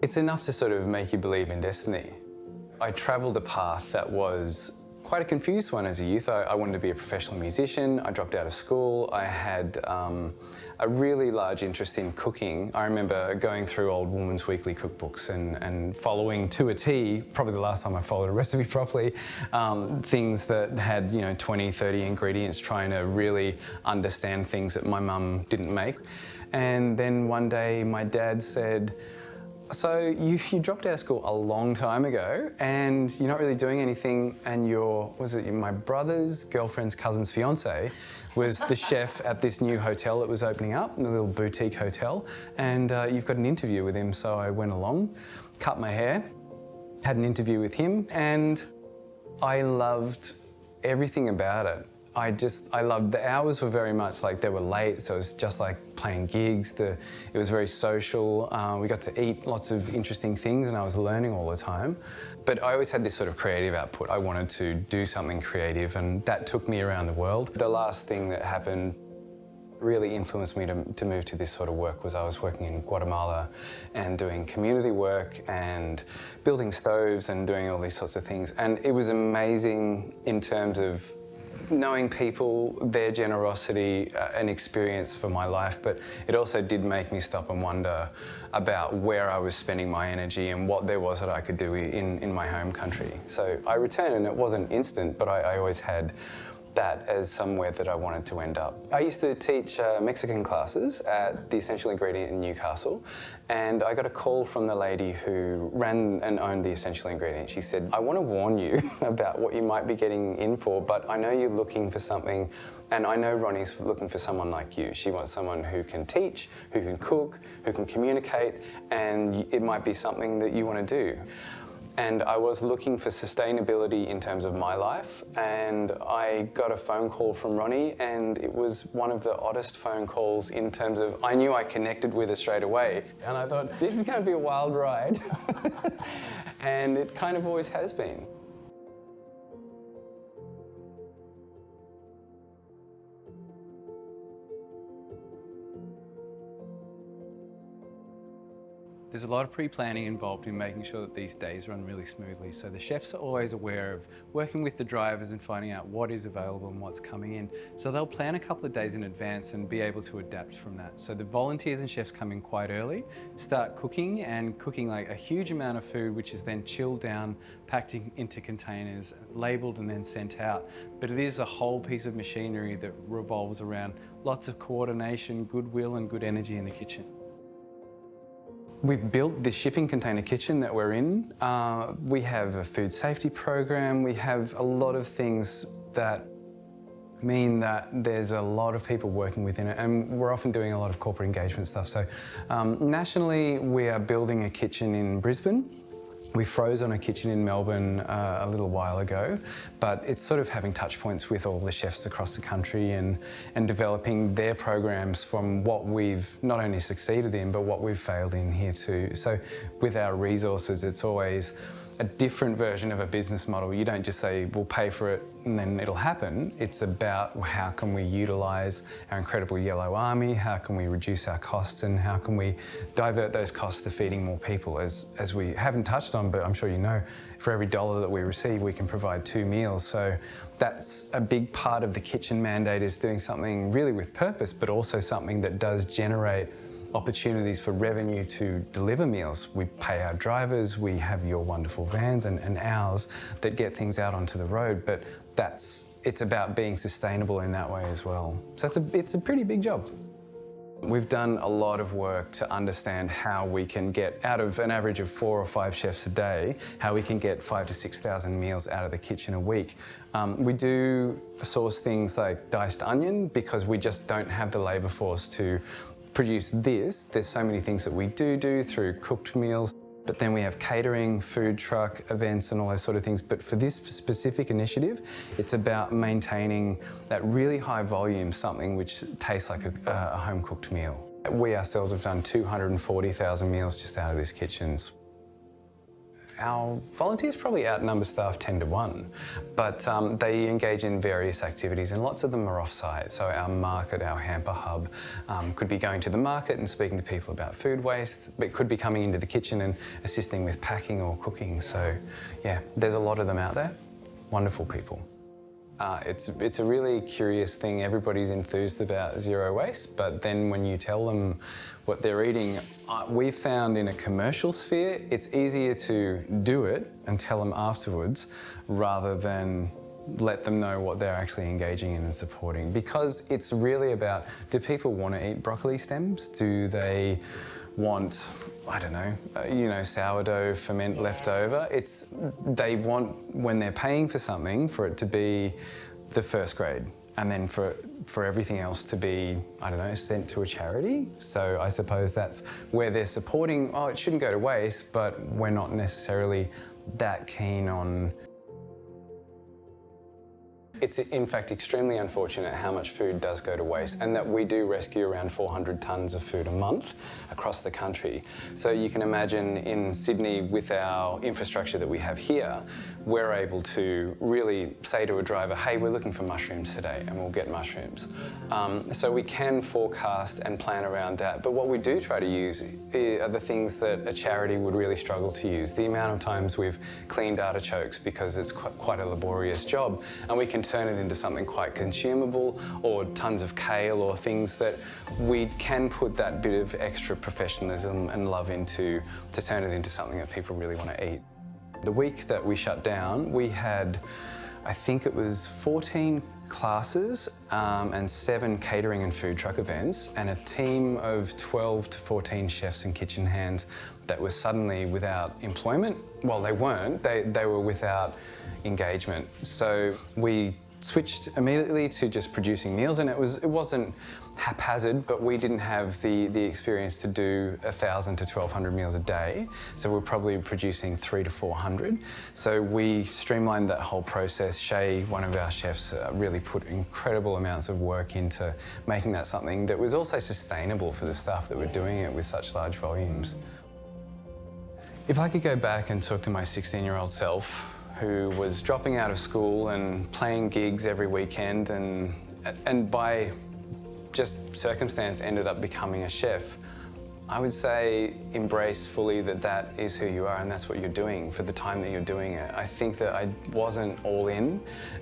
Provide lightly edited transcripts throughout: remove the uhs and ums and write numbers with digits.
It's enough to sort of make you believe in destiny. I travelled a path that was quite a confused one as a youth. I wanted to be a professional musician. I dropped out of school. I had a really large interest in cooking. I remember going through old Woman's Weekly cookbooks and following to a T, probably the last time I followed a recipe properly, things that had 20, 30 ingredients, trying to really understand things that my mum didn't make. And then one day my dad said, so you dropped out of school a long time ago and you're not really doing anything, and my brother's girlfriend's cousin's fiance was the chef at this new hotel that was opening up, a little boutique hotel, and you've got an interview with him. So I went along, cut my hair, had an interview with him, and I loved everything about it. I loved the hours were very much like they were late, so it was just like playing gigs. It was very social. We got to eat lots of interesting things and I was learning all the time. But I always had this sort of creative output. I wanted to do something creative, and that took me around the world. The last thing that happened really influenced me to move to this sort of work was I was working in Guatemala and doing community work and building stoves and doing all these sorts of things. And it was amazing in terms of knowing people, their generosity, an experience for my life, but it also did make me stop and wonder about where I was spending my energy and what there was that I could do in my home country. So I returned, and it wasn't instant, but I always had that as somewhere that I wanted to end up. I used to teach Mexican classes at the Essential Ingredient in Newcastle, and I got a call from the lady who ran and owned the Essential Ingredient. She said, I want to warn you about what you might be getting in for, but I know you're looking for something, and I know Ronnie's looking for someone like you. She wants someone who can teach, who can cook, who can communicate, and it might be something that you want to do. And I was looking for sustainability in terms of my life, and I got a phone call from Ronnie, and it was one of the oddest phone calls in terms of I knew I connected with her straight away. And I thought, this is going to be a wild ride. And it kind of always has been. There's a lot of pre-planning involved in making sure that these days run really smoothly. So the chefs are always aware of working with the drivers and finding out what is available and what's coming in. So they'll plan a couple of days in advance and be able to adapt from that. So the volunteers and chefs come in quite early, start cooking like a huge amount of food, which is then chilled down, packed into containers, labelled and then sent out. But it is a whole piece of machinery that revolves around lots of coordination, goodwill and good energy in the kitchen. We've built this shipping container kitchen that we're in. We have a food safety program. We have a lot of things that mean that there's a lot of people working within it, and we're often doing a lot of corporate engagement stuff. So nationally, we are building a kitchen in Brisbane. We froze on a kitchen in Melbourne a little while ago, but it's sort of having touch points with all the chefs across the country and developing their programs from what we've not only succeeded in, but what we've failed in here too. So with our resources, it's always a different version of a business model. You don't just say, we'll pay for it and then it'll happen. It's about how can we utilise our incredible yellow army, how can we reduce our costs, and how can we divert those costs to feeding more people. As we haven't touched on, but I'm sure you know, for every $1 that we receive, we can provide 2 meals. So that's a big part of the kitchen mandate, is doing something really with purpose, but also something that does generate opportunities for revenue to deliver meals. We pay our drivers, we have your wonderful vans and ours that get things out onto the road, but it's about being sustainable in that way as well. So it's a pretty big job. We've done a lot of work to understand how we can get out of an average of 4 or 5 chefs a day, how we can get 5,000 to 6,000 meals out of the kitchen a week. We do source things like diced onion because we just don't have the labour force to produce this. There's so many things that we do through cooked meals, but then we have catering, food truck, events and all those sort of things. But for this specific initiative, it's about maintaining that really high volume, something which tastes like a home-cooked meal. We ourselves have done 240,000 meals just out of these kitchens. our volunteers probably outnumber staff 10 to 1, but they engage in various activities and lots of them are off-site. So our market, our hamper hub, could be going to the market and speaking to people about food waste, but could be coming into the kitchen and assisting with packing or cooking. So yeah, there's a lot of them out there. Wonderful people. It's a really curious thing. Everybody's enthused about zero waste, but then when you tell them what they're eating, we've found in a commercial sphere, it's easier to do it and tell them afterwards rather than let them know what they're actually engaging in and supporting. Because it's really about, do people want to eat broccoli stems? Do they want, I don't know, sourdough ferment left over? They want, when they're paying for something, for it to be the first grade, and then for everything else to be, I don't know, sent to a charity. So I suppose that's where they're supporting, oh, it shouldn't go to waste, but we're not necessarily that keen on. It's in fact extremely unfortunate how much food does go to waste, and that we do rescue around 400 tonnes of food a month across the country. So you can imagine in Sydney, with our infrastructure that we have here, we're able to really say to a driver, hey, we're looking for mushrooms today, and we'll get mushrooms. So we can forecast and plan around that, but what we do try to use are the things that a charity would really struggle to use. The amount of times we've cleaned artichokes because it's quite a laborious job, and we can turn it into something quite consumable, or tons of kale, or things that we can put that bit of extra professionalism and love into to turn it into something that people really want to eat. The week that we shut down, we had, I think it was 14 classes and 7 catering and food truck events, and a team of 12 to 14 chefs and kitchen hands that were suddenly without employment. Well, they weren't, they were without engagement. So we switched immediately to just producing meals, and it wasn't haphazard, but we didn't have the experience to do 1,000 to 1,200 meals a day, so we're probably producing 300 to 400. So we streamlined that whole process. Shay, one of our chefs, really put incredible amounts of work into making that something that was also sustainable for the staff that were doing it with such large volumes. If I could go back and talk to my 16-year-old self, who was dropping out of school and playing gigs every weekend, and by just circumstance ended up becoming a chef, I would say embrace fully that is who you are and that's what you're doing for the time that you're doing it. I think that I wasn't all in,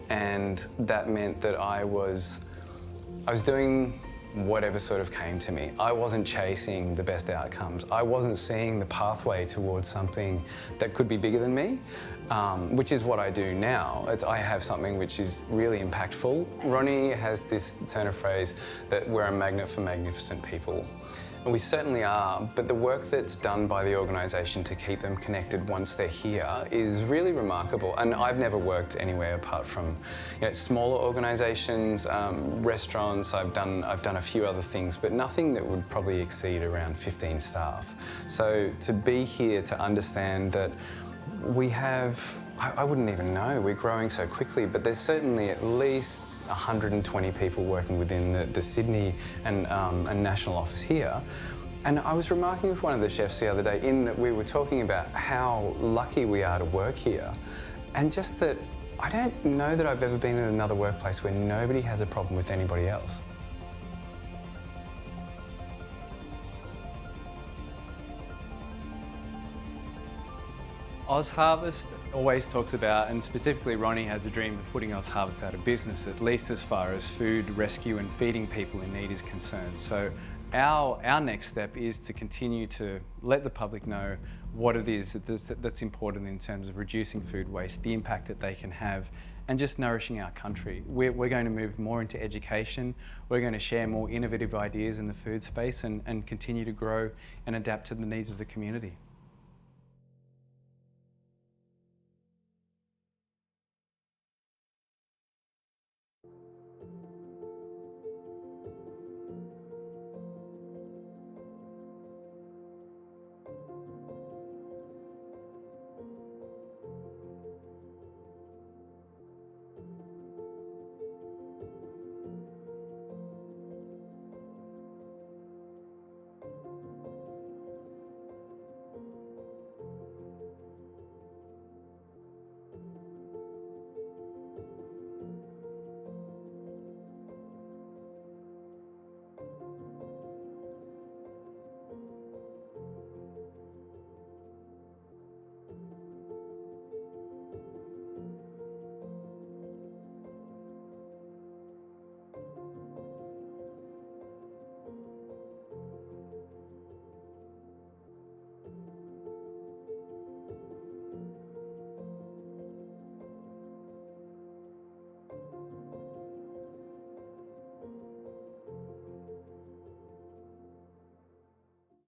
and that meant that I was doing whatever sort of came to me. I wasn't chasing the best outcomes. I wasn't seeing the pathway towards something that could be bigger than me, which is what I do now. I have something which is really impactful. Ronnie has this turn of phrase that we're a magnet for magnificent people. And we certainly are, but the work that's done by the organisation to keep them connected once they're here is really remarkable. And I've never worked anywhere apart from smaller organisations, restaurants. I've done a few other things, but nothing that would probably exceed around 15 staff. So to be here, to understand that we have, I wouldn't even know, we're growing so quickly, but there's certainly at least 120 people working within the Sydney and national office here. And I was remarking with one of the chefs the other day in that we were talking about how lucky we are to work here, and just that I don't know that I've ever been in another workplace where nobody has a problem with anybody else. OzHarvest always talks about, and specifically Ronnie has a dream of putting OzHarvest out of business, at least as far as food rescue and feeding people in need is concerned. So our next step is to continue to let the public know what it is that's important in terms of reducing food waste, the impact that they can have, and just nourishing our country. We're going to move more into education. We're going to share more innovative ideas in the food space and continue to grow and adapt to the needs of the community.